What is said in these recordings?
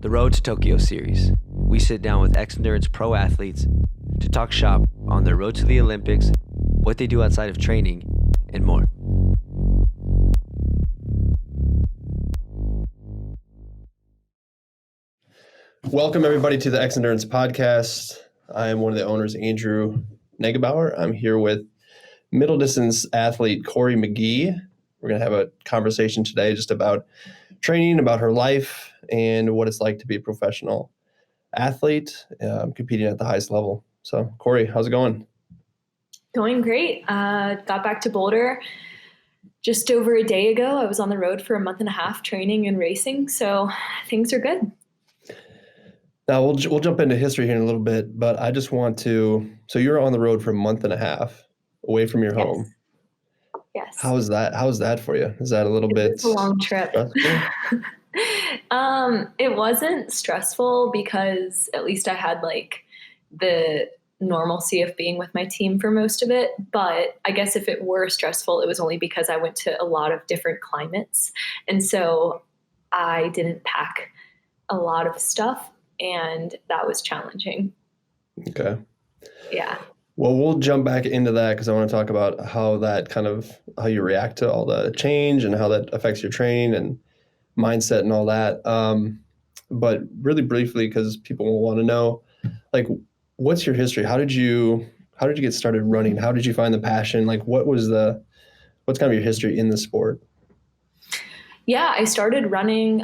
the Road to Tokyo series. We sit down with Xendurance pro athletes to talk shop on their road to the Olympics, what they do outside of training, and more. Welcome everybody to the Xendurance podcast. I am one of the owners, Andrew Negebauer. I'm here with middle distance athlete Cory McGee. We're going to have a conversation today just about training, about her life, and what it's like to be a professional athlete competing at the highest level. So, Cory, how's it going? Going great. Got back to Boulder just over a day ago. I was on the road for a month and a half training and racing, so things are good. Now, we'll jump into history here in a little bit, but I just want to, so you're on the road for a month and a half away from your home. Yes. How is that for you? Is that a little bit? It's a long trip. It wasn't stressful because at least I had like the normalcy of being with my team for most of it. But I guess if it were stressful, it was only because I went to a lot of different climates. And so I didn't pack a lot of stuff, and that was challenging. Okay. Yeah. Well, we'll jump back into that because I want to talk about how you react to all the change and how that affects your training and mindset and all that. But really briefly, because people will want to know, like, what's your history? How did you get started running? How did you find the passion? Like, what's kind of your history in the sport? Yeah, I started running,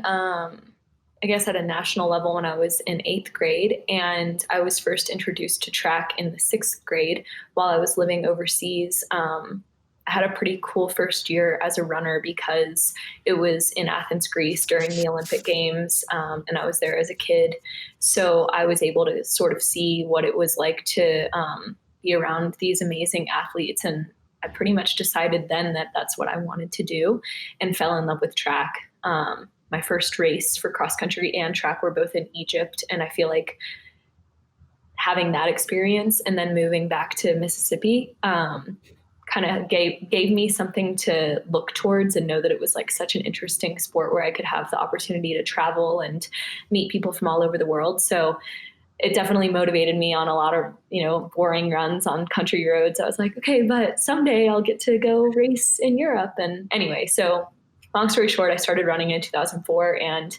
I guess at a national level when I was in 8th grade, and I was first introduced to track in the 6th grade while I was living overseas. I had a pretty cool first year as a runner because it was in Athens, Greece during the Olympic Games, and I was there as a kid. So I was able to sort of see what it was like to be around these amazing athletes, and I pretty much decided then that that's what I wanted to do and fell in love with track. My first race for cross country and track were both in Egypt. And I feel like having that experience and then moving back to Mississippi kind of gave me something to look towards and know that it was like such an interesting sport where I could have the opportunity to travel and meet people from all over the world. So it definitely motivated me on a lot of, boring runs on country roads. I was like, okay, but someday I'll get to go race in Europe. And anyway, so long story short, I started running in 2004 and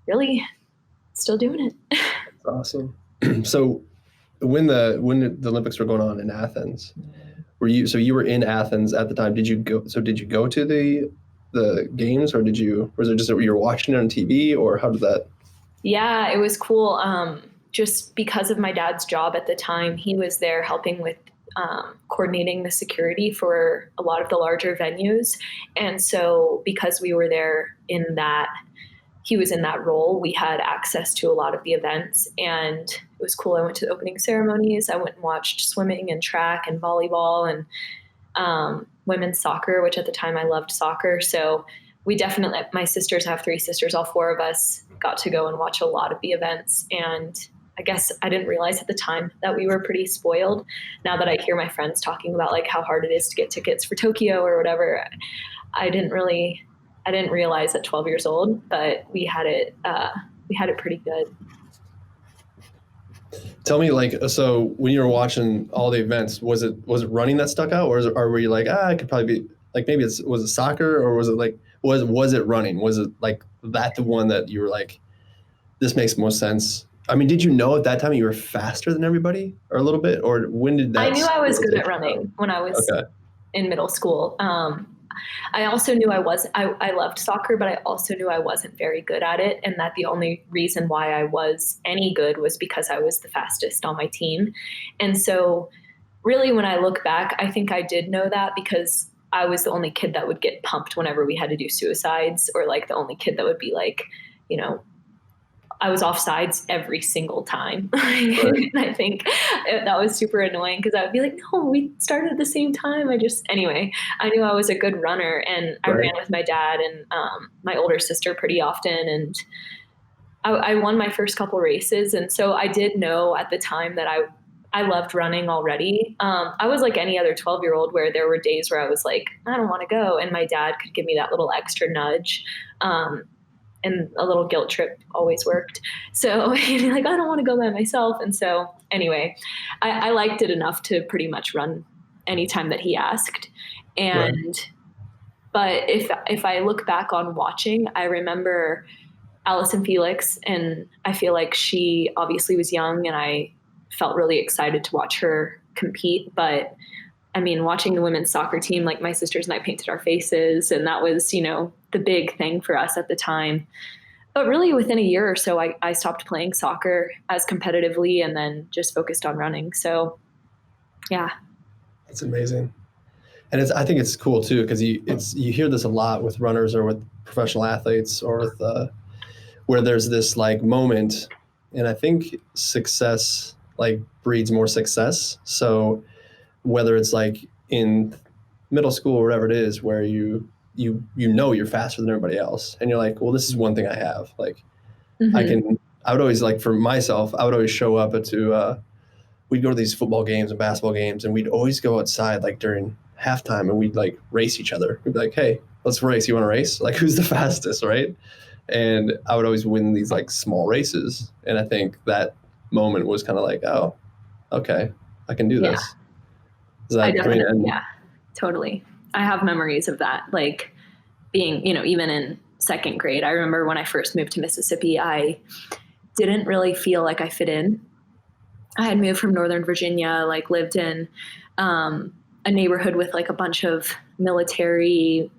really still doing it. That's awesome. So when the Olympics were going on in Athens, you were in Athens at the time. Did you go to the games, or was it just that you were watching it on TV, or how did that? Yeah, it was cool. Just because of my dad's job at the time, he was there helping with coordinating the security for a lot of the larger venues. And so because we were there he was in that role, we had access to a lot of the events, and it was cool. I went to the opening ceremonies. I went and watched swimming and track and volleyball and women's soccer, which at the time I loved soccer. So we definitely, my sisters, I have 3 sisters, all 4 of us got to go and watch a lot of the events. And I guess I didn't realize at the time that we were pretty spoiled. Now that I hear my friends talking about like how hard it is to get tickets for Tokyo or whatever, I didn't realize at 12 years old, but we had it pretty good. Tell me, so when you were watching all the events, was it running that stuck out, or were you like, it could probably be like, maybe was it soccer, or was it like, was it running? Was it like that the one that you were like, this makes most sense? I mean, did you know at that time you were faster than everybody, or a little bit, or when did that? I knew I was good at running when I was in middle school. I also knew I loved soccer, but I also knew I wasn't very good at it, and that the only reason why I was any good was because I was the fastest on my team. And so really, when I look back, I think I did know that because I was the only kid that would get pumped whenever we had to do suicides, or like the only kid that would be like, I was offsides every single time. Right. I think that was super annoying because I would be like, no, we started at the same time. Anyway, I knew I was a good runner, and I ran with my dad and my older sister pretty often. And I won my first couple races. And so I did know at the time that I loved running already. I was like any other 12-year-old where there were days where I was like, I don't want to go. And my dad could give me that little extra nudge. and a little guilt trip always worked. So like, I don't want to go by myself. And so anyway, I liked it enough to pretty much run anytime that he asked. And, Right. but if I look back on watching, I remember Allison Felix, and I feel like she obviously was young, and I felt really excited to watch her compete. But I mean, watching the women's soccer team, like my sisters and I painted our faces, and that was, the big thing for us at the time. But really within a year or so, I stopped playing soccer as competitively and then just focused on running. So yeah. That's amazing. And I think it's cool too, because you hear this a lot with runners or with professional athletes or with where there's this like moment, and I think success like breeds more success. So whether it's like in middle school or whatever it is, where you know you're faster than everybody else, and you're like, well, this is one thing I have. Like Mm-hmm. I would always, like, for myself, I would always show up to we'd go to these football games and basketball games, and we'd always go outside like during halftime, and we'd like race each other. We'd be like, hey, let's race. You want to race? Like, who's the fastest, right? And I would always win these like small races. And I think that moment was kind of like, oh, okay, I can do Yeah, this. Is that, I mean, and yeah, totally. I have memories of that, like being, even in second grade. I remember when I first moved to Mississippi, I didn't really feel like I fit in. I had moved from Northern Virginia, like lived in a neighborhood with like a bunch of military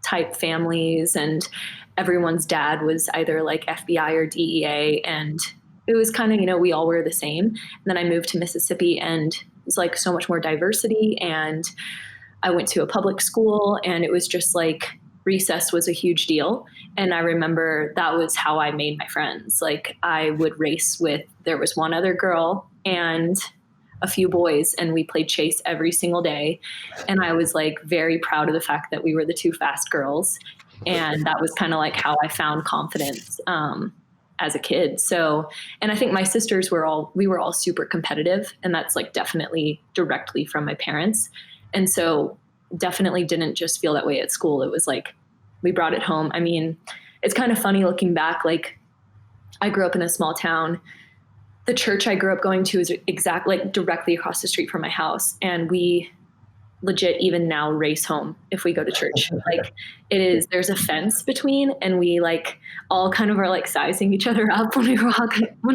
type families, and everyone's dad was either like FBI or DEA. And it was kind of, we all were the same. And then I moved to Mississippi, and it was like so much more diversity. And I went to a public school, and it was just like recess was a huge deal. And I remember that was how I made my friends. Like I would race with, there was one other girl and a few boys, and we played chase every single day. And I was like very proud of the fact that we were the two fast girls. And that was kind of like how I found confidence as a kid. So, and I think my sisters we were all super competitive, and that's like definitely directly from my parents. And so definitely didn't just feel that way at school. It was like, we brought it home. I mean, it's kind of funny looking back, like I grew up in a small town. The church I grew up going to is like directly across the street from my house. And we legit even now race home if we go to church. Like there's a fence between, and we like all kind of are like sizing each other up when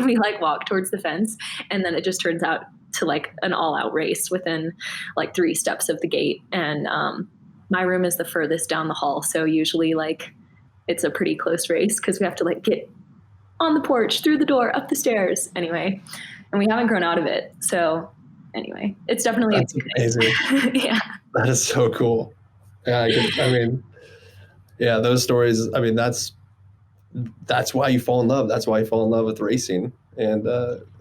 we walk towards the fence. And then it just turns out to like an all out race within like 3 steps of the gate. And my room is the furthest down the hall. So usually like it's a pretty close race because we have to like get on the porch, through the door, up the stairs. Anyway, and we haven't grown out of it. So anyway, it's definitely that's amazing. Yeah. That is so cool. Yeah, those stories. I mean, that's why you fall in love. That's why you fall in love with racing. And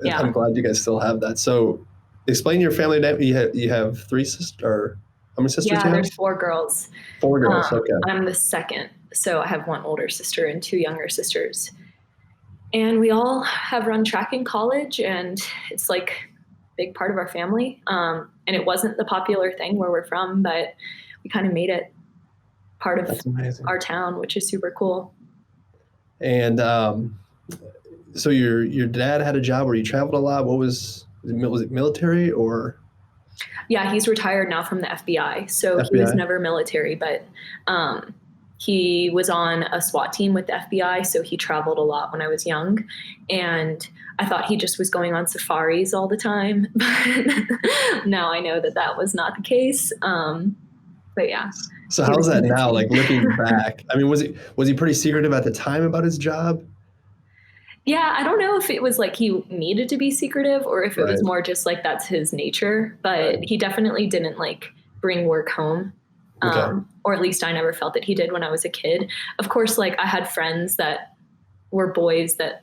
Yeah. I'm glad you guys still have that. So explain your family dynamic. You have 3 sisters, or how many sisters do you have? There's 4 girls. 4 girls, okay. I'm the second. So I have 1 older sister and 2 younger sisters. And we all have run track in college, and it's like a big part of our family. And it wasn't the popular thing where we're from, but we kind of made it part of our town, which is super cool. And so your dad had a job where you traveled a lot. Was it military or? Yeah, he's retired now from the FBI. So he was never military, but he was on a SWAT team with the FBI. So he traveled a lot when I was young. And I thought he just was going on safaris all the time. But now I know that was not the case. But yeah. So how's that now? Like looking back, I mean, was he pretty secretive at the time about his job? Yeah, I don't know if it was like he needed to be secretive or if it was more just like that's his nature, but he definitely didn't like bring work home. Or at least I never felt that he did when I was a kid. Of course, like I had friends that were boys that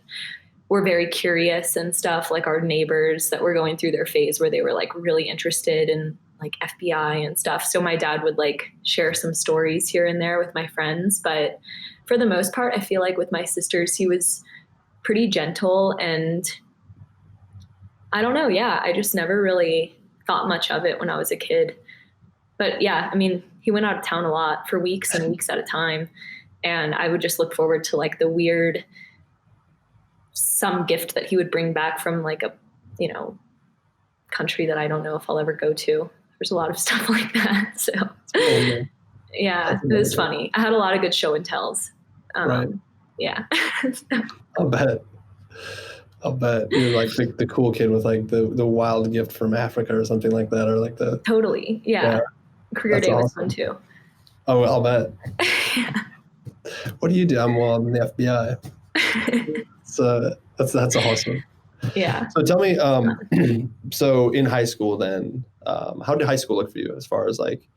were very curious and stuff, like our neighbors that were going through their phase where they were like really interested in like FBI and stuff. So my dad would like share some stories here and there with my friends. But for the most part, I feel like with my sisters, he was pretty gentle, and I don't know. Yeah. I just never really thought much of it when I was a kid. But yeah, I mean, he went out of town a lot for weeks and weeks at a time. And I would just look forward to like the weird, some gift that he would bring back from like a, you know, country that I don't know if I'll ever go to. There's a lot of stuff like that. So yeah, it was funny. I had a lot of good show and tells. Right. Yeah. I'll bet you're like the cool kid with like the wild gift from Africa or something like that, or like the totally. Yeah. Career day was fun too. Oh, I'll bet. Yeah. What do you do? I'm in the FBI. So that's awesome. Yeah. So tell me, so in high school then, how did high school look for you as far as like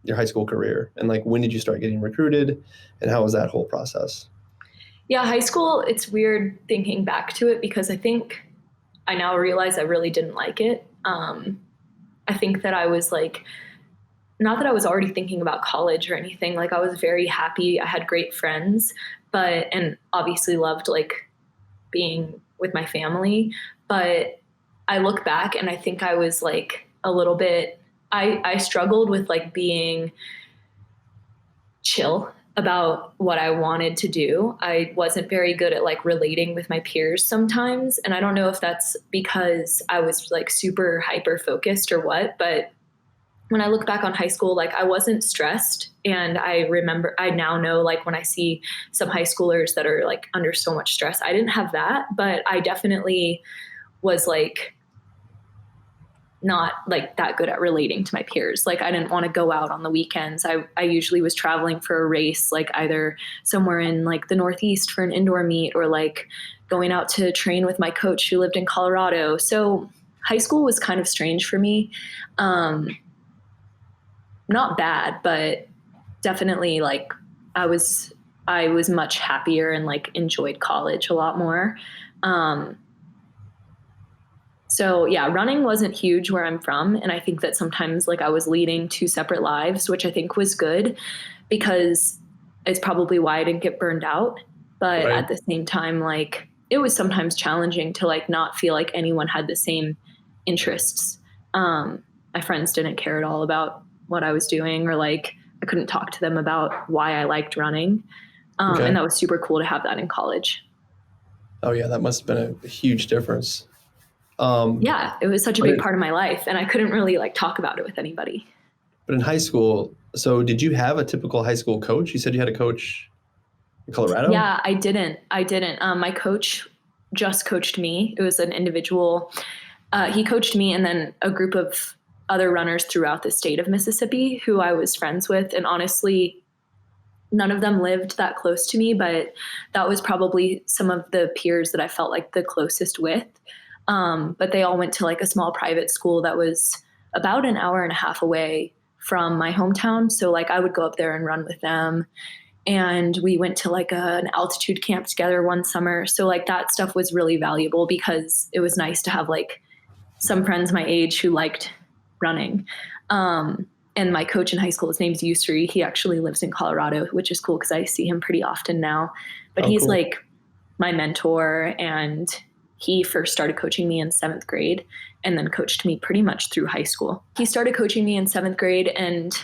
your high school career, and like when did you start getting recruited, and how was that whole process? Yeah, high school, it's weird thinking back to it because I think I now realize I really didn't like it. I think that I was like, not that I was already thinking about college or anything. Like I was very happy. I had great friends, and obviously loved like being with my family. But I look back and I think I was like a little bit, I struggled with like being chill about what I wanted to do. I wasn't very good at like relating with my peers sometimes. And I don't know if that's because I was like super hyper focused or what, but when I look back on high school, like I wasn't stressed. And I now know like when I see some high schoolers that are like under so much stress, I didn't have that, but I definitely was like not like that good at relating to my peers. Like I didn't want to go out on the weekends. I usually was traveling for a race, like either somewhere in like the Northeast for an indoor meet, or like going out to train with my coach who lived in Colorado. So high school was kind of strange for me. Not bad, but definitely like I was much happier and like enjoyed college a lot more. So yeah, running wasn't huge where I'm from. And I think that sometimes like I was leading two separate lives, which I think was good because it's probably why I didn't get burned out. But Right. At the same time, like it was sometimes challenging to like not feel like anyone had the same interests. My friends didn't care at all about what I was doing, or like I couldn't talk to them about why I liked running. Okay. And that was super cool to have that in college. Oh yeah, that must have been a huge difference. Yeah, it was such a big part of my life, and I couldn't really like talk about it with anybody. But in high school, so did you have a typical high school coach? You said you had a coach in Colorado? Yeah, I didn't. My coach just coached me. It was an individual. He coached me and then a group of other runners throughout the state of Mississippi who I was friends with. And honestly, none of them lived that close to me, but that was probably some of the peers that I felt like the closest with. But they all went to like a small private school that was about an hour and a half away from my hometown. So like I would go up there and run with them. And we went to like an altitude camp together one summer. So like that stuff was really valuable because it was nice to have like some friends my age who liked running. And my coach in high school, his name's Yusri. He actually lives in Colorado, which is cool because I see him pretty often now. But he's cool. Like my mentor, and he first started coaching me in 7th grade and then coached me pretty much through high school. He started coaching me in 7th grade and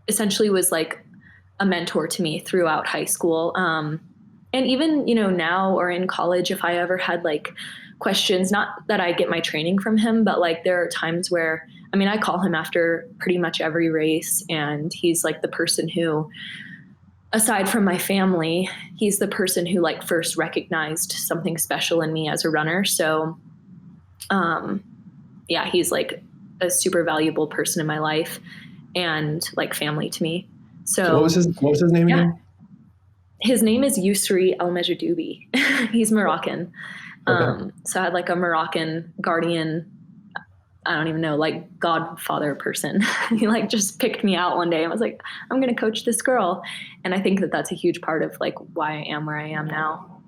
essentially was like a mentor to me throughout high school. And even, now or in college, if I ever had like questions, not that I get my training from him, but like there are times where, I call him after pretty much every race, and he's like the person who, aside from my family, he's the person who like first recognized something special in me as a runner. So, yeah, he's like a super valuable person in my life and like family to me. So what was his name again? His name is Yusri El Mejidoubi. He's Moroccan. Okay. So I had like a Moroccan guardian, I don't even know, like godfather person. He like just picked me out one day and was like, I'm going to coach this girl. And I think that that's a huge part of like why I am where I am now.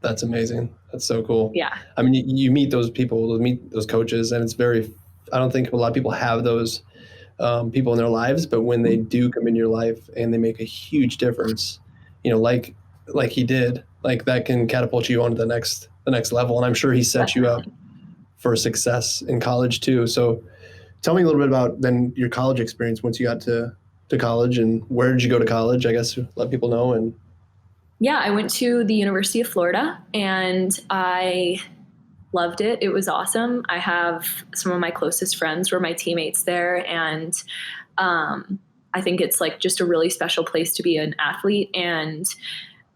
That's amazing. That's so cool. Yeah. You meet those people, meet those coaches, and it's I don't think a lot of people have those people in their lives, but when they do come in your life and they make a huge difference, like he did, like that can catapult you onto the next level. And I'm sure he set you up for success in college too. So tell me a little bit about then your college experience once you got to to college, and where did you go to college? I guess let people know. And Yeah, I went to the University of Florida and I loved it. It was awesome. I have some of my closest friends were my teammates there, and I think it's like just a really special place to be an athlete, and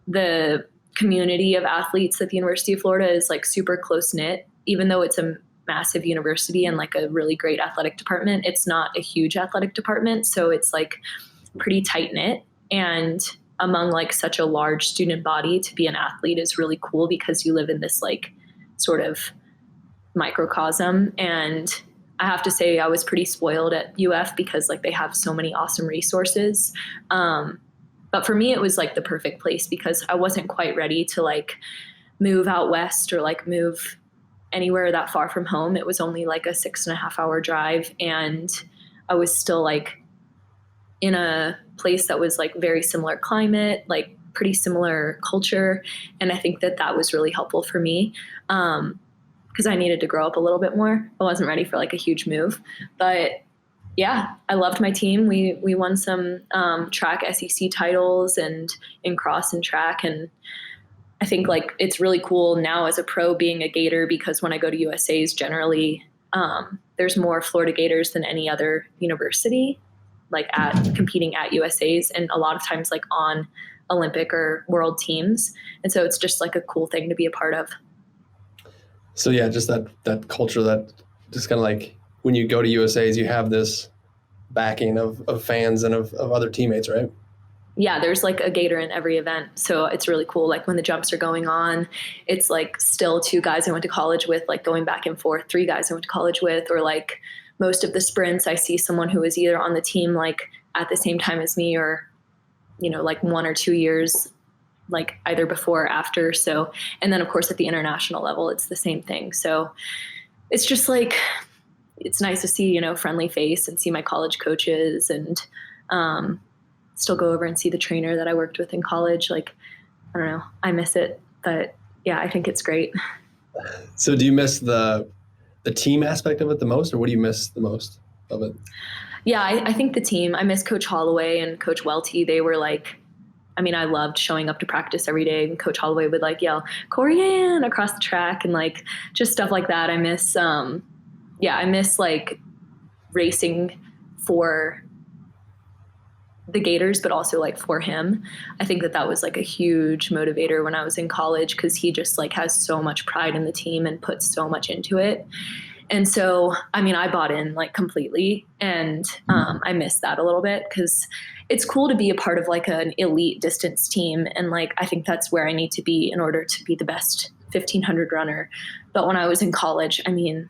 the community of athletes at the University of Florida is like super close knit. Even though it's a massive university and like a really great athletic department, it's not a huge athletic department, so it's like pretty tight knit. And among like such a large student body, to be an athlete is really cool because you live in this like sort of microcosm. And I have to say I was pretty spoiled at UF because like they have so many awesome resources. But for me, it was like the perfect place because I wasn't quite ready to like move out west or like move anywhere that far from home. It was only like a 6.5 hour drive. And I was still like in a place that was like very similar climate, like pretty similar culture. And I think that that was really helpful for me because I needed to grow up a little bit more. I wasn't ready for like a huge move, but yeah, I loved my team. We won some track SEC titles and in cross and track. And I think like it's really cool now as a pro being a Gator because when I go to USA's generally there's more Florida Gators than any other university, like at competing at USA's, and a lot of times like on Olympic or world teams. And so it's just like a cool thing to be a part of. So yeah, just that culture that just kind of like when you go to USA's, you have this backing of fans and of other teammates, right? Yeah, there's like a Gator in every event. So it's really cool. Like when the jumps are going on, it's like still 2 guys I went to college with, like going back and forth, 3 guys I went to college with, or like most of the sprints, I see someone who was either on the team like at the same time as me or, you know, like 1 or 2 years, like either before or after. So, and then of course at the international level, it's the same thing. So it's just like, it's nice to see, you know, friendly face and see my college coaches and still go over and see the trainer that I worked with in college. Like, I don't know, I miss it, but yeah, I think it's great. So do you miss the team aspect of it the most, or what do you miss the most of it? Yeah, I think the team, I miss Coach Holloway and Coach Welty. They were like, I mean, I loved showing up to practice every day, and Coach Holloway would like yell, Corianne across the track and like just stuff like that. I miss, I miss like racing for the Gators, but also like for him. I think that that was like a huge motivator when I was in college because he just like has so much pride in the team and puts so much into it. And so, I mean, I bought in like completely, and I miss that a little bit because it's cool to be a part of like an elite distance team. And like, I think that's where I need to be in order to be the best 1500 runner. But when I was in college, I mean,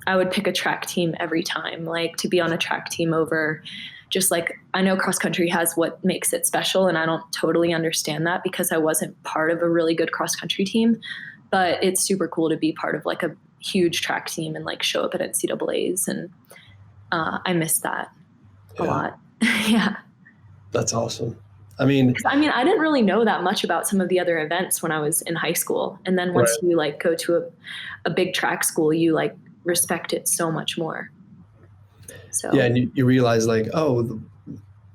I would pick a track team every time, like to be on a track team over just like, I know cross country has what makes it special, and I don't totally understand that because I wasn't part of a really good cross country team, but it's super cool to be part of like a huge track team and like show up at NCAAs. And I miss that a lot. Yeah. That's awesome. I mean, I didn't really know that much about some of the other events when I was in high school. And then once you like go to a big track school, you like respect it so much more. So yeah, and you realize like, oh,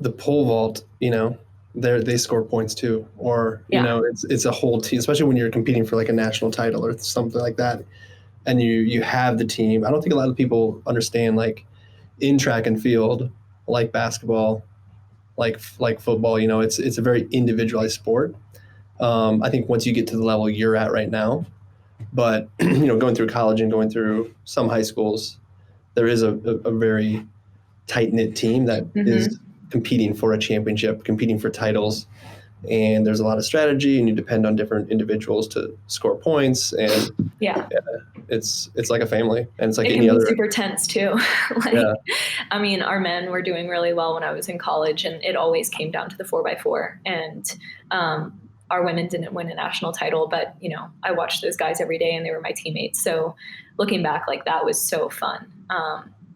the pole vault, you know, they score points too, or you know, it's a whole team, especially when you're competing for like a national title or something like that, and you have the team. I don't think a lot of people understand like in track and field, like basketball, like football. You know, it's a very individualized sport. I think once you get to the level you're at right now, but you know, going through college and going through some high schools, there is a very tight-knit team that is competing for a championship, competing for titles, and there's a lot of strategy, and you depend on different individuals to score points, and it's like a family, and it's like any other. It can be super tense too. I mean, our men were doing really well when I was in college, and it always came down to the 4x4, and our women didn't win a national title, but you know, I watched those guys every day, and they were my teammates. So looking back, like that was so fun,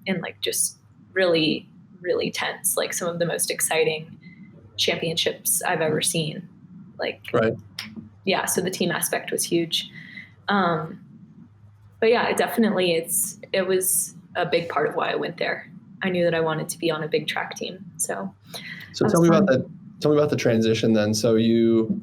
and like just really, really tense, like some of the most exciting championships I've ever seen. Like, yeah, so the team aspect was huge. But yeah, it was a big part of why I went there. I knew that I wanted to be on a big track team. So tell me about that. Tell me about the transition then. So you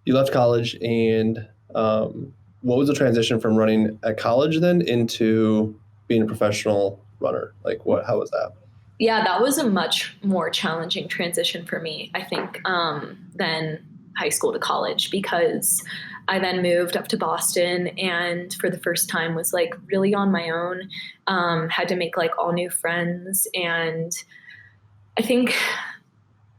left college, and what was the transition from running at college then into being a professional runner? Like how was that? Yeah, that was a much more challenging transition for me, I think, than high school to college, because I then moved up to Boston and for the first time was like really on my own, had to make like all new friends. And I think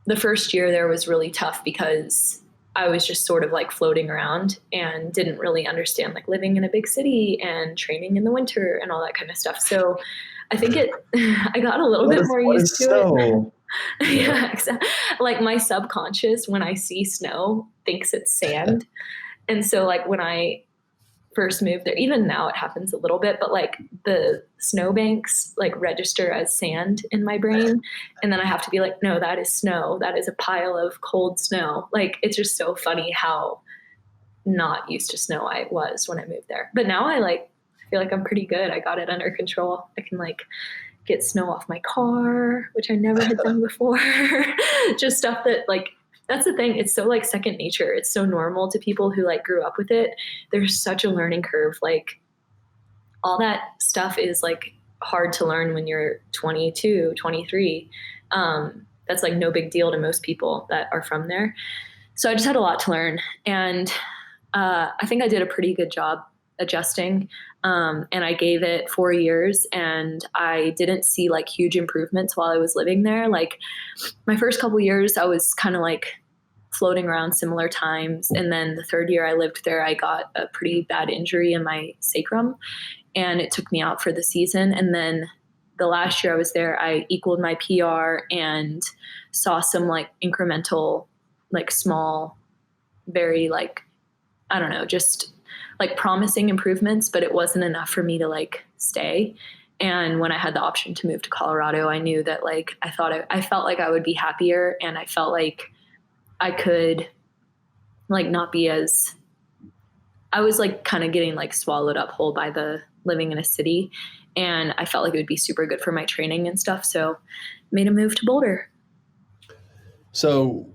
the first year there was really tough because I was just sort of like floating around and didn't really understand like living in a big city and training in the winter and all that kind of stuff. So I think I got a little bit more used to it. Yeah, exactly. Like my subconscious, when I see snow, thinks it's sand. And so like when I first moved there, even now it happens a little bit, but like the snowbanks like register as sand in my brain. And then I have to be like, no, that is snow. That is a pile of cold snow. Like, it's just so funny how not used to snow I was when I moved there. But now I feel like I'm pretty good. I got it under control. I can like get snow off my car, which I never had done before. Just stuff that like, that's the thing. It's so like second nature. It's so normal to people who like grew up with it. There's such a learning curve. Like all that stuff is like hard to learn when you're 22, 23. That's like no big deal to most people that are from there. So I just had a lot to learn. And I think I did a pretty good job adjusting. And I gave it 4 years and I didn't see like huge improvements while I was living there. Like my first couple years, I was kind of like floating around similar times. And then the third year I lived there, I got a pretty bad injury in my sacrum and it took me out for the season. And then the last year I was there, I equaled my PR and saw some like incremental, like small, very like, I don't know, just like promising improvements, but it wasn't enough for me to like stay. And when I had the option to move to Colorado, I knew that like, I felt like I would be happier and I felt like I could like not be as, I was like kind of getting like swallowed up whole by the living in a city. And I felt like it would be super good for my training and stuff. So made a move to Boulder. So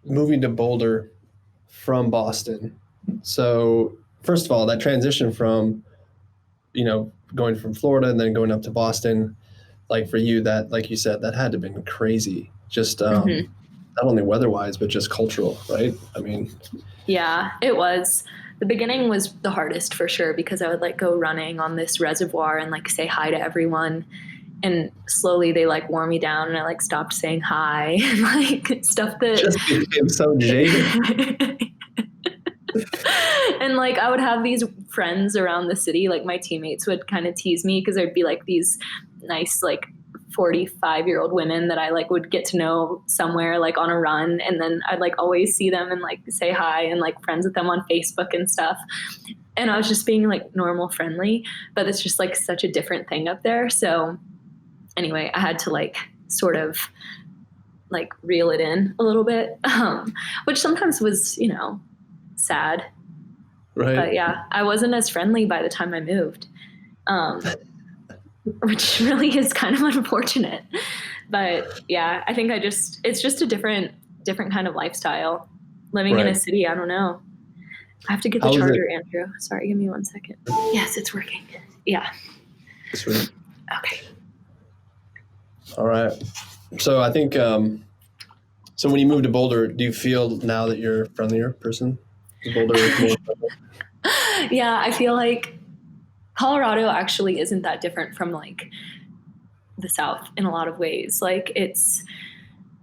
moving to Boulder from Boston. So first of all, that transition from, going from Florida and then going up to Boston, like for you, that, like you said, that had to have been crazy. Just not only weather-wise, but just cultural, right? I mean, yeah, it was. The beginning was the hardest for sure because I would like go running on this reservoir and like say hi to everyone. And slowly they like wore me down and I like stopped saying hi and like stuff that just became so jaded. And like I would have these friends around the city, like my teammates would kind of tease me because there'd be like these nice like 45-year-old women that I like would get to know somewhere like on a run, and then I'd like always see them and like say hi and like friends with them on Facebook and stuff. And I was just being like normal friendly, but it's just like such a different thing up there. So anyway, I had to like sort of like reel it in a little bit, which sometimes was, sad. Right. But yeah, I wasn't as friendly by the time I moved, which really is kind of unfortunate. But yeah, I think it's just a different kind of lifestyle. Living in a city, I don't know. I have to get the charger, Andrew. Sorry, give me 1 second. Yes, it's working. Yeah. Sweet. Okay. All right. So I think, so when you moved to Boulder, do you feel now that you're a friendlier person? Boulder is more friendly? Yeah, I feel like Colorado actually isn't that different from like the South in a lot of ways. Like it's,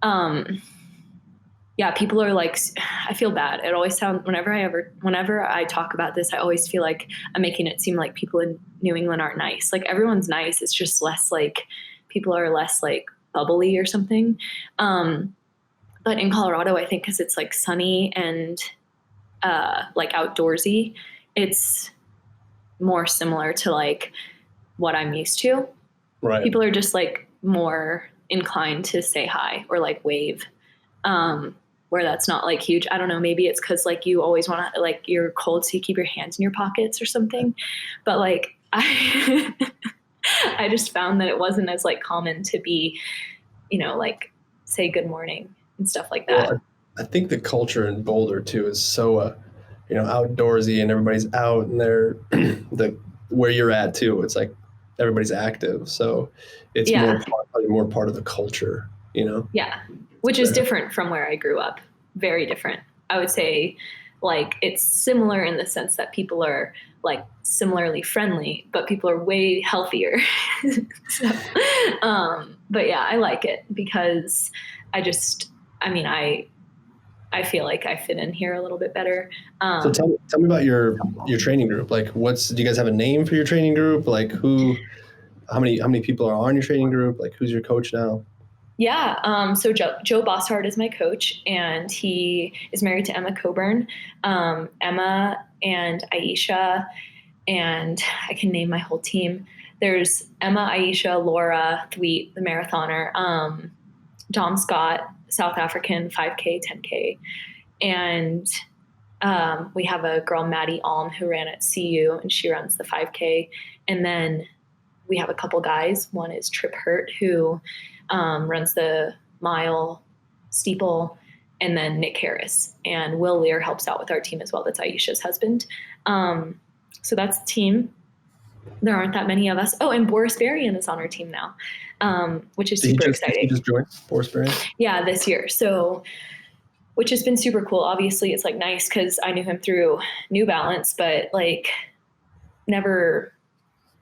yeah, people are like, I feel bad. It always sounds, whenever I talk about this, I always feel like I'm making it seem like people in New England aren't nice. Like everyone's nice. It's just less like, people are less like bubbly or something. But in Colorado, I think because it's like sunny and like outdoorsy, it's more similar to like what I'm used to. Right. People are just like more inclined to say hi or like wave, where that's not like huge. I don't know. Maybe it's because like you always want to, like you're cold, so you keep your hands in your pockets or something. But like I just found that it wasn't as like common to be, like say good morning and stuff like that. Well, I think the culture in Boulder too is so, outdoorsy, and everybody's out, and they're where you're at too. It's like everybody's active, so it's Yeah. probably more part of the culture, Yeah. Which is different from where I grew up. Very different. I would say like it's similar in the sense that people are like similarly friendly, but people are way healthier. So, but yeah, I like it because I feel like I fit in here a little bit better. So tell me about your training group. Like, do you guys have a name for your training group? Like, how many people are on your training group? Like, who's your coach now? Yeah. So Joe Bossard is my coach, and he is married to Emma Coburn. Emma and Aisha, and I can name my whole team. There's Emma, Aisha, Laura, Thweet, the marathoner, Dom Scott, South African 5K, 10K. And we have a girl, Maddie Alm, who ran at CU, and she runs the 5K. And then we have a couple guys. One is Trip Hurt, who runs the mile steeple, and then Nick Harris. And Will Lear helps out with our team as well. That's Aisha's husband. So that's the team. There aren't that many of us. Oh, and Boris Berrien is on our team now, which is super exciting. He just joined Boris Berrien? Yeah, this year. So, which has been super cool. Obviously, it's like nice because I knew him through New Balance, but like never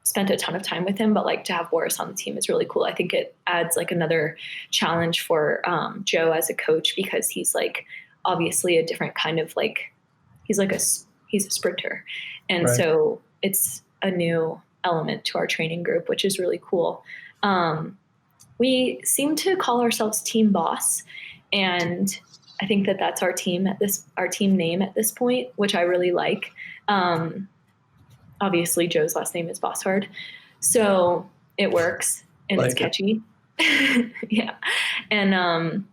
spent a ton of time with him. But like to have Boris on the team is really cool. I think it adds like another challenge for Joe as a coach, because he's like obviously a different kind of like he's a sprinter, and right. So it's a new element to our training group, which is really cool. We seem to call ourselves Team Boss, and I think that that's our team name at this point, which I really like. Obviously Joe's last name is Bossard, so it works and it's catchy. Yeah. And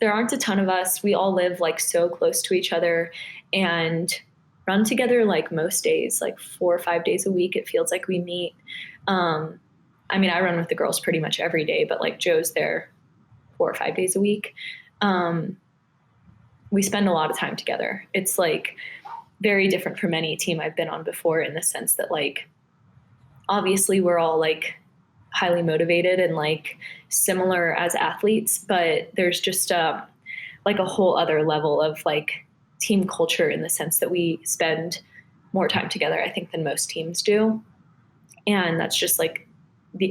there aren't a ton of us. We all live like so close to each other and run together like most days, like 4 or 5 days a week. It feels like we meet. I run with the girls pretty much every day, but like Joe's there 4 or 5 days a week. We spend a lot of time together. It's like very different from any team I've been on before, in the sense that like, obviously we're all like highly motivated and like similar as athletes, but there's just like a whole other level of like team culture, in the sense that we spend more time together, I think, than most teams do. And that's just like,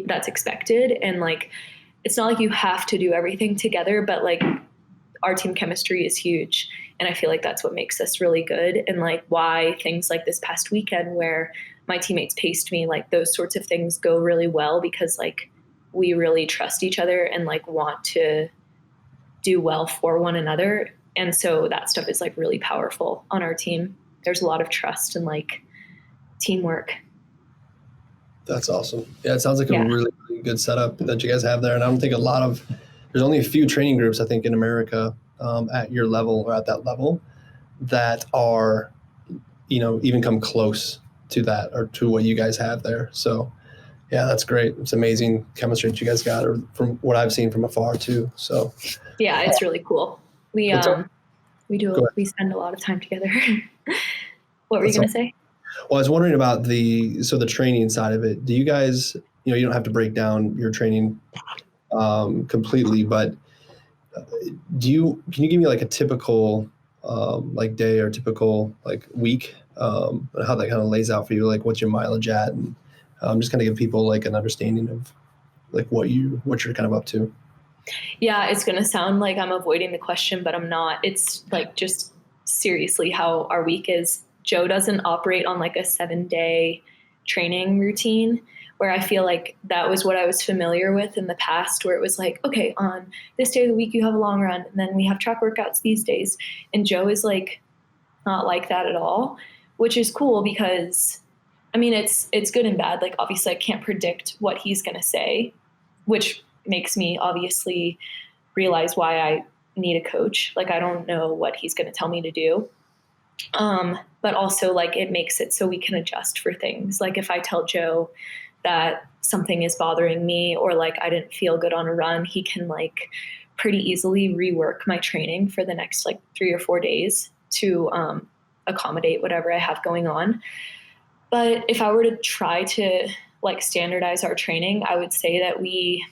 that's expected. And like, it's not like you have to do everything together, but like our team chemistry is huge. And I feel like that's what makes us really good. And like why things like this past weekend where my teammates paced me, like those sorts of things go really well, because like we really trust each other and like want to do well for one another. And so that stuff is like really powerful on our team. There's a lot of trust and like teamwork. That's awesome. Yeah, it sounds like a really, really good setup that you guys have there. And I don't think there's only a few training groups, I think, in America at your level or at that level that are, even come close to that or to what you guys have there. So yeah, that's great. It's amazing chemistry that you guys got, or from what I've seen from afar too. So yeah, it's really cool. We spend a lot of time together. What were you going to say? Well, I was wondering about the training side of it. Do you guys, you don't have to break down your training completely, but can you give me like a typical like day or typical like week, how that kind of lays out for you? Like what's your mileage at, and just kind of give people like an understanding of like what you're kind of up to. Yeah, it's going to sound like I'm avoiding the question, but I'm not. It's like just seriously how our week is. Joe doesn't operate on like a 7-day training routine, where I feel like that was what I was familiar with in the past, where it was like, okay, on this day of the week, you have a long run, and then we have track workouts these days. And Joe is like, not like that at all, which is cool because, it's good and bad. Like, obviously I can't predict what he's going to say, which makes me obviously realize why I need a coach. Like, I don't know what he's going to tell me to do. But also like it makes it so we can adjust for things. Like if I tell Joe that something is bothering me or like I didn't feel good on a run, he can like pretty easily rework my training for the next like 3 or 4 days to accommodate whatever I have going on. But if I were to try to like standardize our training, I would say that we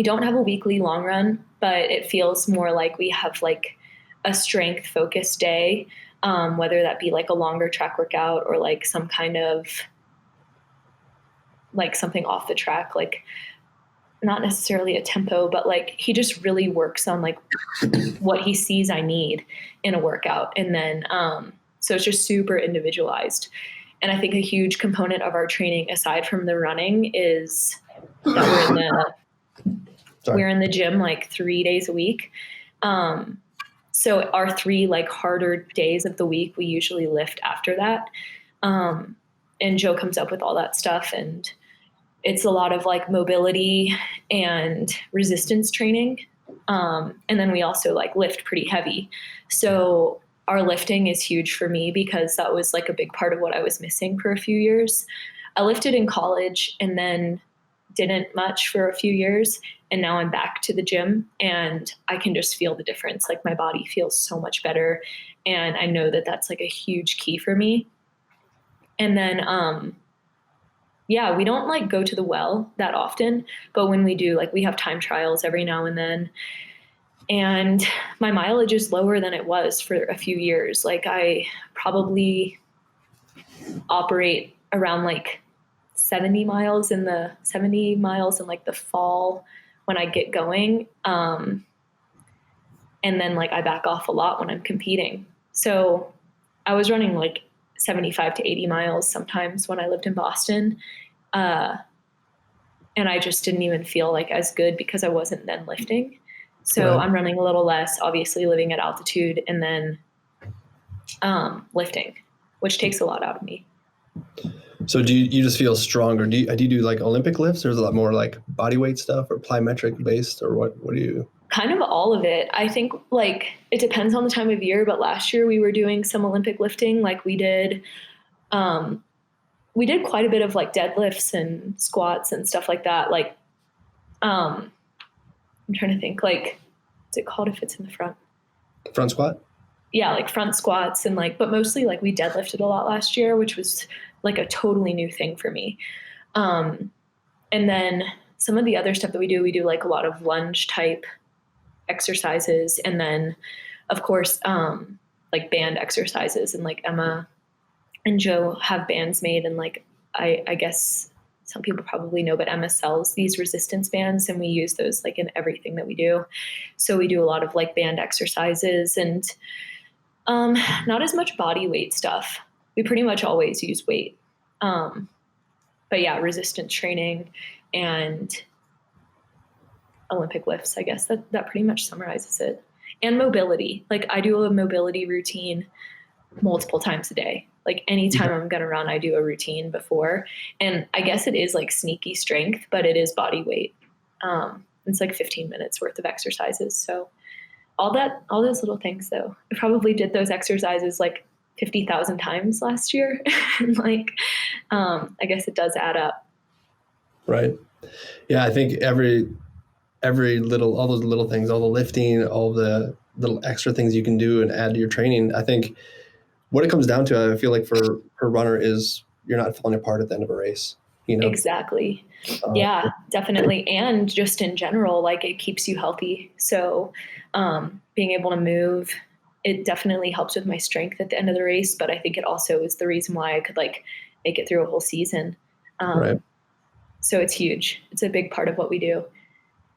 don't have a weekly long run, but it feels more like we have like a strength focused day, whether that be like a longer track workout or like some kind of like something off the track, like not necessarily a tempo, but like he just really works on like what he sees I need in a workout. And then, so it's just super individualized. And I think a huge component of our training, aside from the running, is that we're in the gym like 3 days a week. So our 3 like harder days of the week, we usually lift after that. And Joe comes up with all that stuff, and it's a lot of like mobility and resistance training. And then we also like lift pretty heavy. So our lifting is huge for me because that was like a big part of what I was missing for a few years. I lifted in college and then didn't much for a few years. And now I'm back to the gym and I can just feel the difference. Like my body feels so much better. And I know that that's like a huge key for me. And then, we don't like go to the well that often, but when we do, like we have time trials every now and then. And my mileage is lower than it was for a few years. Like I probably operate around like 70 miles in like the fall when I get going. And then like I back off a lot when I'm competing. So I was running like 75 to 80 miles sometimes when I lived in Boston. And I just didn't even feel like as good because I wasn't then lifting. So I'm running a little less, obviously living at altitude, and then lifting, which takes a lot out of me. So do you just feel stronger? Do you do like Olympic lifts, or is it a lot more like body weight stuff or plyometric based, or what do you? Kind of all of it. I think like it depends on the time of year, but last year we were doing some Olympic lifting. Like we did quite a bit of like deadlifts and squats and stuff like that. Like, I'm trying to think, like, what's it called if it's in the front? Front squat? Yeah, like front squats and like, but mostly like we deadlifted a lot last year, which was like a totally new thing for me. And then some of the other stuff that we do like a lot of lunge type exercises. And then of course, like band exercises, and like Emma and Joe have bands made. And like, I guess some people probably know, but Emma sells these resistance bands and we use those like in everything that we do. So we do a lot of like band exercises and not as much body weight stuff. We pretty much always use weight. But yeah, resistance training and Olympic lifts, I guess that pretty much summarizes it. And mobility. Like I do a mobility routine multiple times a day. Like anytime I'm going to run, I do a routine before. And I guess it is like sneaky strength, but it is body weight. It's like 15 minutes worth of exercises. So all those little things though, I probably did those exercises like 50,000 times last year. And like, I guess it does add up. Right. Yeah. I think every all those little things, all the lifting, all the little extra things you can do and add to your training. I think what it comes down to, I feel like for a runner, is you're not falling apart at the end of a race. You know? Exactly. Yeah, definitely. And just in general, like it keeps you healthy. So being able to move, it definitely helps with my strength at the end of the race. But I think it also is the reason why I could like make it through a whole season. Right. So it's huge. It's a big part of what we do.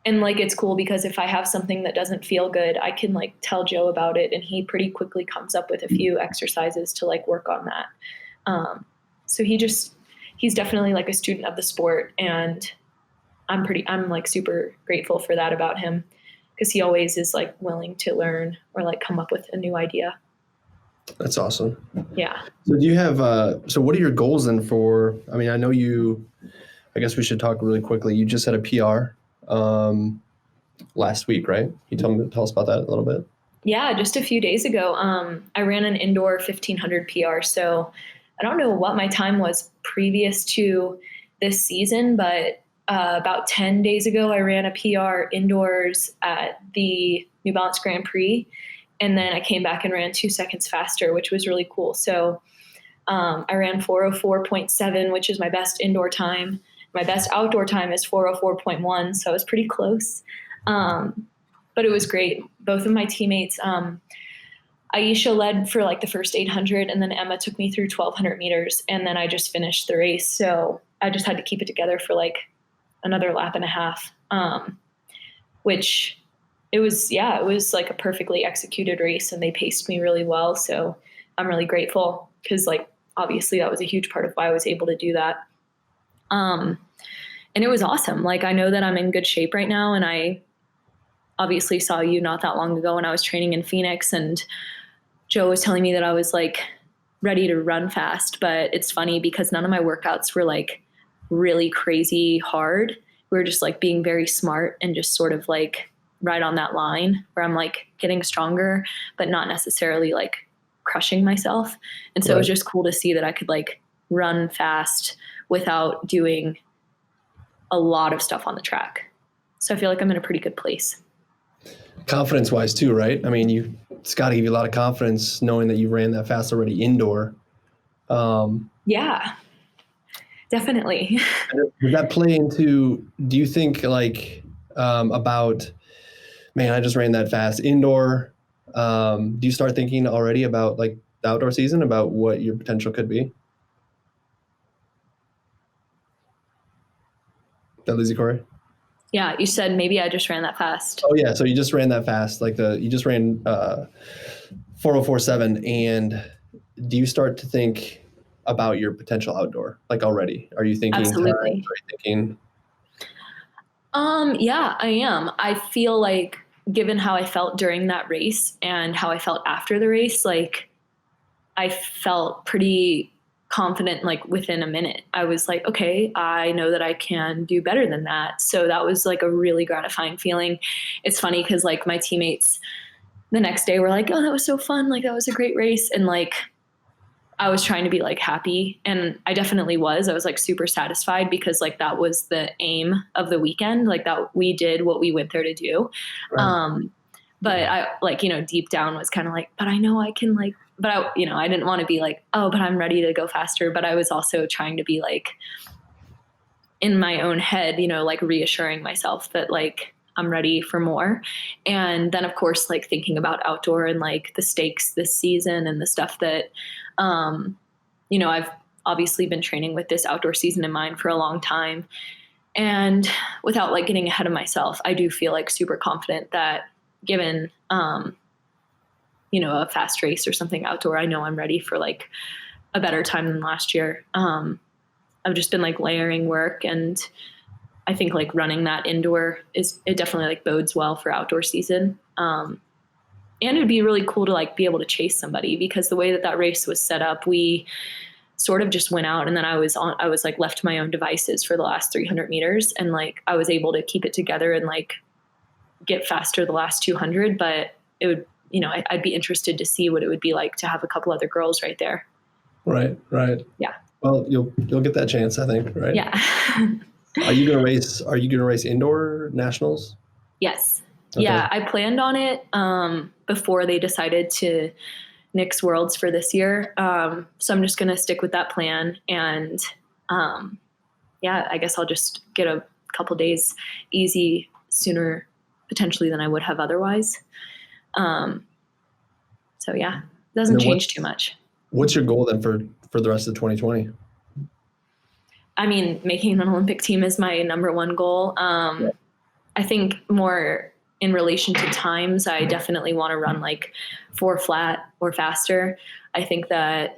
And like, it's cool because if I have something that doesn't feel good, I can like tell Joe about it and he pretty quickly comes up with a few exercises to like work on that. So he's definitely like a student of the sport, and I'm like super grateful for that about him, because he always is like willing to learn or like come up with a new idea. That's awesome. Yeah. So do you have, so what are your goals then for, I mean, I guess we should talk really quickly. You just had a PR last week, right? Can you tell us about that a little bit? Yeah, just a few days ago, I ran an indoor 1500 PR. So I don't know what my time was previous to this season, but about 10 days ago, I ran a PR indoors at the New Balance Grand Prix. And then I came back and ran 2 seconds faster, which was really cool. So I ran 4:04.7, which is my best indoor time. My best outdoor time is 4:04.1, so I was pretty close. But it was great. Both of my teammates, Aisha led for like the first 800, and then Emma took me through 1,200 meters, and then I just finished the race. So I just had to keep it together for like another lap and a half, which it was like a perfectly executed race, and they paced me really well. So I'm really grateful because like, obviously that was a huge part of why I was able to do that. And it was awesome. Like, I know that I'm in good shape right now, and I obviously saw you not that long ago when I was training in Phoenix, and Joe was telling me that I was like ready to run fast, but it's funny because none of my workouts were like really crazy hard. We were just like being very smart and just sort of like right on that line where I'm like getting stronger, but not necessarily like crushing myself. And so It was just cool to see that I could like run fast without doing a lot of stuff on the track. So I feel like I'm in a pretty good place. Confidence wise too, right? I mean, it's got to give you a lot of confidence knowing that you ran that fast already indoor. Yeah, definitely. Does that play into, do you think like about, man, I just ran that fast indoor. Do you start thinking already about like the outdoor season, about what your potential could be? That Lizzie Cory? Yeah, you said maybe I just ran that fast. Oh yeah, so you just ran that fast, like you just ran 4:04.7, and do you start to think about your potential outdoor, like already? Are you thinking? Absolutely. Are you thinking? Yeah, I am. I feel like given how I felt during that race and how I felt after the race, like I felt pretty confident, like within a minute. I was like, okay, I know that I can do better than that. So that was like a really gratifying feeling. It's funny because like my teammates the next day were like, oh, that was so fun. Like that was a great race. And like, I was trying to be like happy, and I definitely was. I was like super satisfied because like that was the aim of the weekend. Like that we did what we went there to do. Right. But I like, deep down was kind of like, but I know I can like, but I didn't want to be like, oh, but I'm ready to go faster. But I was also trying to be like in my own head, like reassuring myself that like I'm ready for more. And then of course, like thinking about outdoor and like the stakes this season and the stuff that, I've obviously been training with this outdoor season in mind for a long time. And without like getting ahead of myself, I do feel like super confident that given, a fast race or something outdoor, I know I'm ready for like a better time than last year. I've just been like layering work, and I think like running that indoor it definitely like bodes well for outdoor season. And it'd be really cool to like be able to chase somebody, because the way that race was set up, we sort of just went out, and then I was like left to my own devices for the last 300 meters. And like, I was able to keep it together and like get faster the last 200, but it would, I'd be interested to see what it would be like to have a couple other girls right there. Right. Yeah. Well, you'll get that chance, I think, right? Yeah. Are you gonna race indoor nationals? Yes. Okay. Yeah, I planned on it before they decided to nix Worlds for this year. So I'm just gonna stick with that plan, and I guess I'll just get a couple days easy sooner potentially than I would have otherwise. So yeah, it doesn't change too much. What's your goal then for the rest of 2020? I mean, making an Olympic team is my number one goal. I think more in relation to times, I definitely want to run like 4 flat or faster. I think that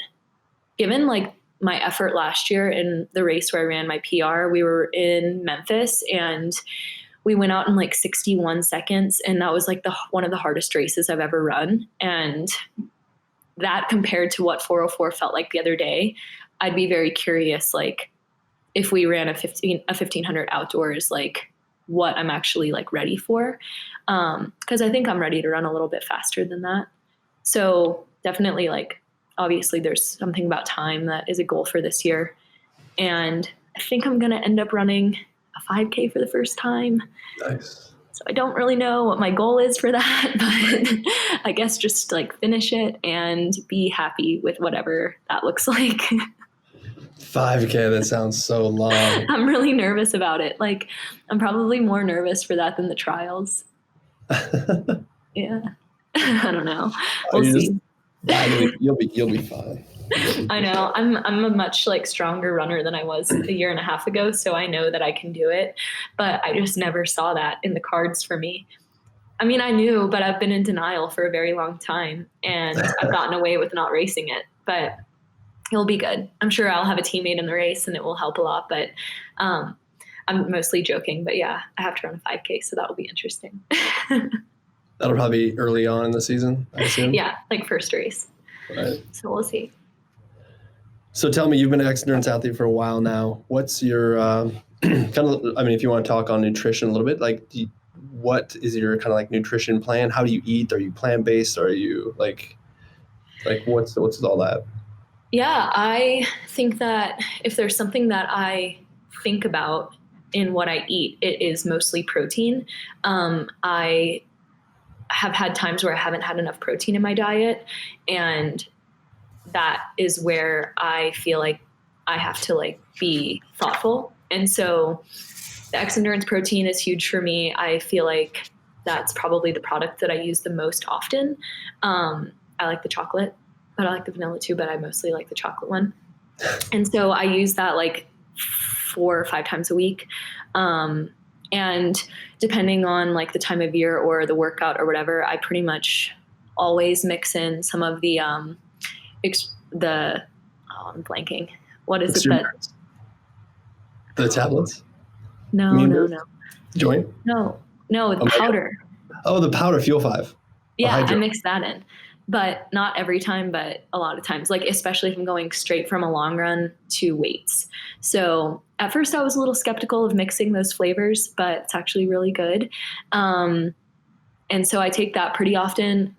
given like my effort last year in the race where I ran my PR, we were in Memphis and we went out in like 61 seconds. And that was like one of the hardest races I've ever run. And that compared to what 4:04 felt like the other day, I'd be very curious, like if we ran a 1500 outdoors, like what I'm actually like ready for. Cause I think I'm ready to run a little bit faster than that. So definitely like, obviously there's something about time that is a goal for this year. And I think I'm going to end up running a 5K for the first time. Nice. So I don't really know what my goal is for that, but I guess just like finish it and be happy with whatever that looks like. 5K, that sounds so long. I'm really nervous about it. Like, I'm probably more nervous for that than the trials. Yeah. I don't know. We'll see. You'll be fine. I know. I'm a much like stronger runner than I was a year and a half ago, so I know that I can do it. But I just never saw that in the cards for me. I mean, I knew, but I've been in denial for a very long time, and I've gotten away with not racing it. But it'll be good. I'm sure I'll have a teammate in the race, and it will help a lot. But I'm mostly joking. But yeah, I have to run a 5K, so that will be interesting. That'll probably be early on in the season, I assume. Yeah, like first race. Right. So we'll see. So tell me, you've been an Xendurance athlete for a while now. What's your kind of, I mean, if you want to talk on nutrition a little bit, like what is your kind of like nutrition plan? How do you eat? Are you plant-based? Are you like what's all that? Yeah, I think that if there's something that I think about in what I eat, it is mostly protein. I have had times where I haven't had enough protein in my diet, and that is where I feel like I have to like be thoughtful. And so the Xendurance protein is huge for me. I feel like that's probably the product that I use the most often. I like the chocolate, but I like the vanilla too, but I mostly like the chocolate one. And so I use that like 4 or 5 times a week. And depending on like the time of year or the workout or whatever, I pretty much always mix in some of the I'm blanking. What is it that? The tablets? No. Joint? No, the powder. Oh, the powder, Fuel 5. Yeah, I mix that in. But not every time, but a lot of times, like especially if I'm going straight from a long run to weights. So at first I was a little skeptical of mixing those flavors, but it's actually really good. And so I take that pretty often.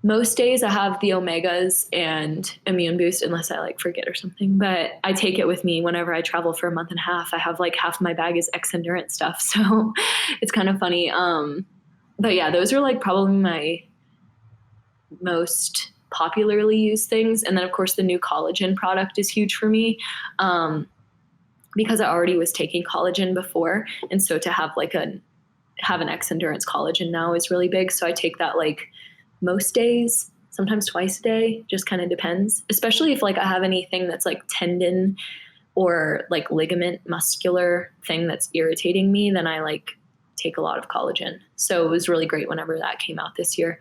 Most days I have the Omegas and Immune Boost, unless I like forget or something, but I take it with me whenever I travel for a month and a half. I have like half my bag is Xendurance stuff. So it's kind of funny. But yeah, those are like probably my most popularly used things. And then of course the new collagen product is huge for me. Because I already was taking collagen before. And so to have an Xendurance collagen now is really big. So I take that like most days, sometimes twice a day, just kind of depends. Especially if like I have anything that's like tendon or like ligament muscular thing that's irritating me, then I like take a lot of collagen. So it was really great whenever that came out this year.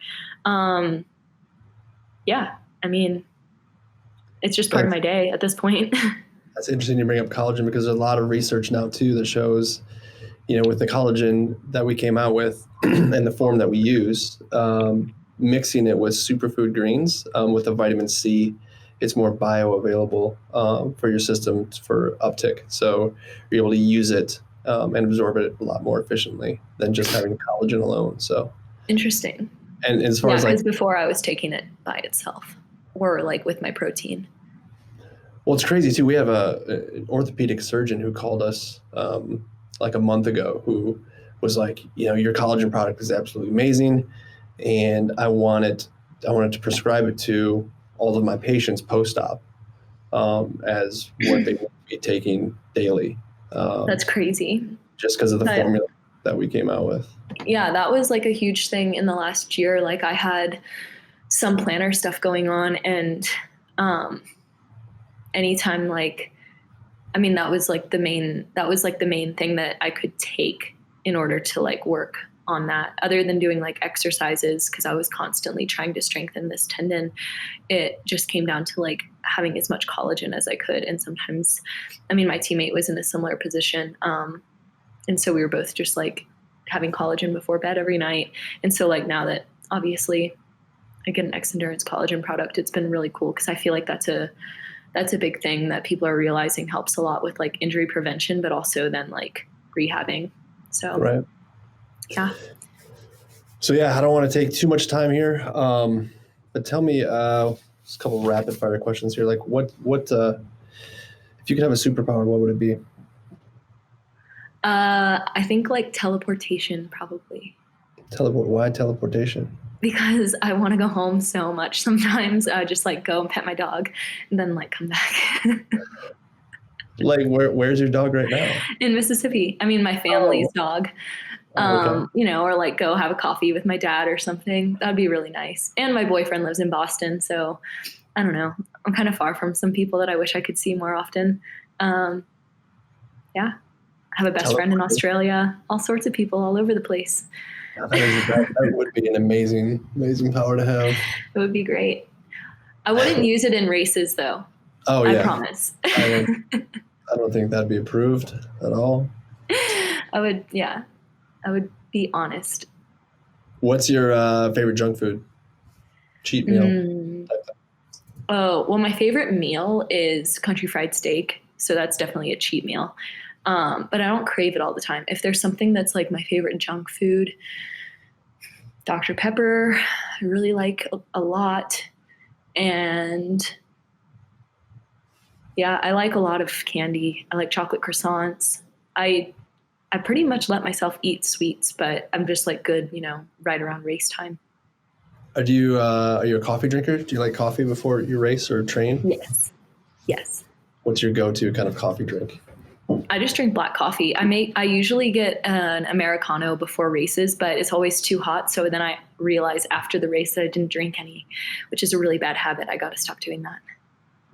Yeah, I mean, it's just part of my day at this point. That's interesting you bring up collagen because there's a lot of research now too that shows, with the collagen that we came out with and the form that we use, mixing it with superfood greens with the vitamin C, it's more bioavailable for your system for uptick. So you're able to use it and absorb it a lot more efficiently than just having collagen alone. So interesting. And as far as like, because before I was taking it by itself or like with my protein. Well, it's crazy too. We have an orthopedic surgeon who called us like a month ago who was like, your collagen product is absolutely amazing. And I wanted to prescribe it to all of my patients post-op as what they would be taking daily. That's crazy. Just because of the formula that we came out with. Yeah, that was like a huge thing in the last year. Like I had some planner stuff going on, and anytime that was like the main thing that I could take in order to like work on that, other than doing like exercises, because I was constantly trying to strengthen this tendon. It just came down to like having as much collagen as I could. And sometimes, my teammate was in a similar position. And so we were both just like having collagen before bed every night. And so like now that obviously I get an Xendurance collagen product, it's been really cool because I feel like that's a big thing that people are realizing helps a lot with like injury prevention, but also then like rehabbing. So right. Yeah. So yeah, I don't want to take too much time here, but tell me, Just a couple rapid fire questions here. Like what if you could have a superpower, what would it be? I think like teleportation probably. Why teleportation? Because I want to go home so much sometimes. Just like go and pet my dog and then like come back. Like where's your dog right now? In Mississippi. I mean, my family's dog. Okay. Or like go have a coffee with my dad or something. That'd be really nice. And my boyfriend lives in Boston, so I don't know. I'm kind of far from some people that I wish I could see more often. Yeah. I have a best friend in Australia, all sorts of people all over the place. That would be an amazing power to have. It would be great. I wouldn't use it in races though. Oh yeah. I promise. I don't think that'd be approved at all. I would be honest. What's your favorite junk food? Cheat meal? Oh, well, my favorite meal is country fried steak. So that's definitely a cheat meal. But I don't crave it all the time. If there's something that's like my favorite junk food, Dr. Pepper, I really like a lot. And yeah, I like a lot of candy. I like chocolate croissants. I pretty much let myself eat sweets, but I'm just like good, right around race time. Are you a coffee drinker? Do you like coffee before you race or train? Yes. What's your go-to kind of coffee drink? I just drink black coffee. I usually get an Americano before races, but it's always too hot. So then I realize after the race that I didn't drink any, which is a really bad habit. I got to stop doing that.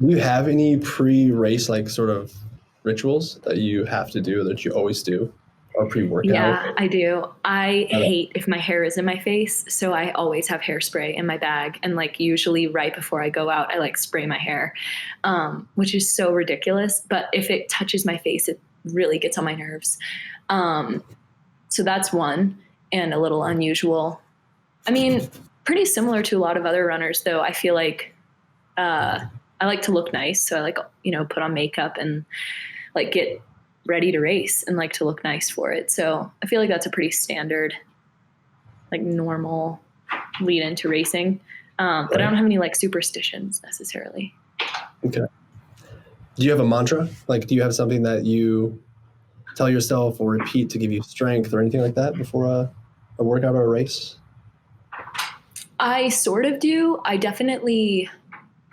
Do you have any pre-race like sort of rituals that you have to do that you always do? Or pre-workout? Yeah, I do. I hate if my hair is in my face, so I always have hairspray in my bag. And like usually right before I go out, I like spray my hair, which is so ridiculous. But if it touches my face, it really gets on my nerves. So that's one, and a little unusual. I mean, pretty similar to a lot of other runners, though. I feel like I like to look nice, so I like put on makeup and like get ready to race and like to look nice for it. So I feel like that's a pretty standard, like normal lead into racing. But I don't have any like superstitions necessarily. Okay. Do you have a mantra? Like, do you have something that you tell yourself or repeat to give you strength or anything like that before a workout or a race? I sort of do. I definitely,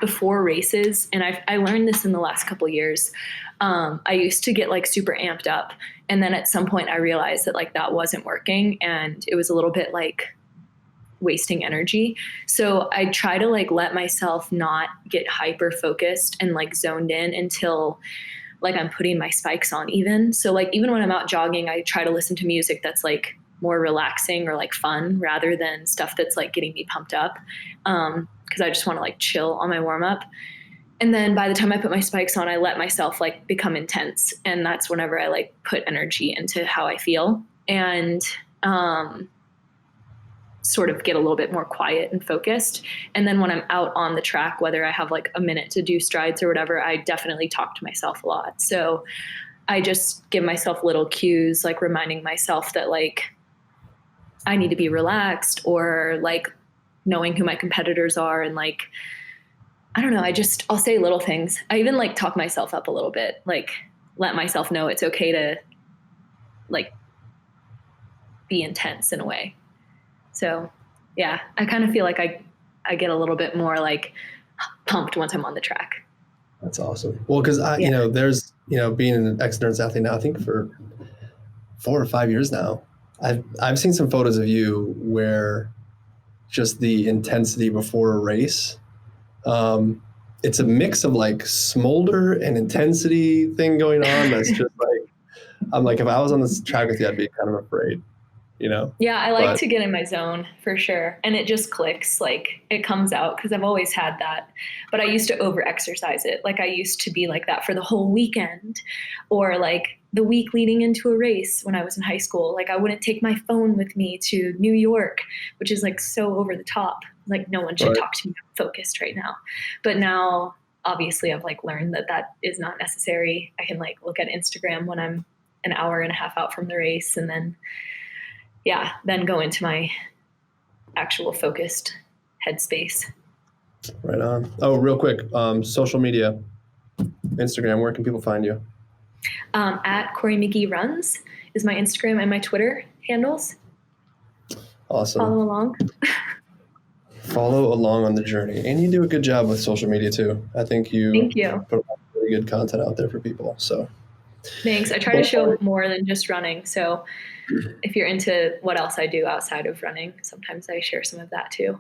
before races, and I learned this in the last couple of years, I used to get like super amped up. And then at some point I realized that like that wasn't working and it was a little bit like wasting energy. So I try to like let myself not get hyper focused and like zoned in until like I'm putting my spikes on even. So like even when I'm out jogging, I try to listen to music that's like more relaxing or like fun rather than stuff that's like getting me pumped up. Cause I just want to like chill on my warm up. And then by the time I put my spikes on, I let myself like become intense. And that's whenever I like put energy into how I feel and sort of get a little bit more quiet and focused. And then when I'm out on the track, whether I have like a minute to do strides or whatever, I definitely talk to myself a lot. So I just give myself little cues, like reminding myself that like I need to be relaxed or like knowing who my competitors are and like, I don't know. I'll say little things. I even like talk myself up a little bit, like let myself know it's okay to like be intense in a way. So yeah, I kind of feel like I get a little bit more like pumped once I'm on the track. That's awesome. Well, cause there's, being an ex-endurance athlete now, I think for 4 or 5 years now, I've seen some photos of you where just the intensity before a race, it's a mix of like smolder and intensity thing going on. That's just like, I'm like, if I was on this track with you, I'd be kind of afraid, Yeah, I like to get in my zone for sure. And it just clicks, like it comes out because I've always had that. But I used to over exercise it. Like I used to be like that for the whole weekend or like the week leading into a race when I was in high school. Like I wouldn't take my phone with me to New York, which is like so over the top. Like no one should talk to me. I'm focused right now. But now obviously I've like learned that is not necessary. I can like look at Instagram when I'm an hour and a half out from the race and then go into my actual focused headspace. Right on. Oh, real quick, social media, Instagram, where can people find you? At Cory McGee Runs is my Instagram and my Twitter handles. Awesome. Follow along. Follow along on the journey. And you do a good job with social media too. I think Thank you. put really good content out there for people. So Thanks. I try to show more than just running. So if you're into what else I do outside of running, sometimes I share some of that too.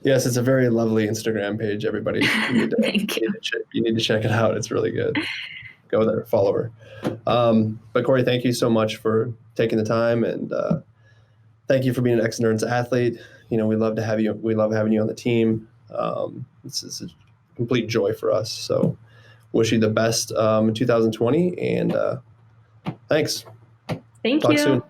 Yes, it's a very lovely Instagram page, everybody. Thank you. You need to check it out. It's really good. Go there, follow her. But Cory, thank you so much for taking the time, and thank you for being an Xendurance athlete. We love to have you. We love having you on the team. It's a complete joy for us. So wish you the best in 2020, and thanks. Thank Talk you. soon.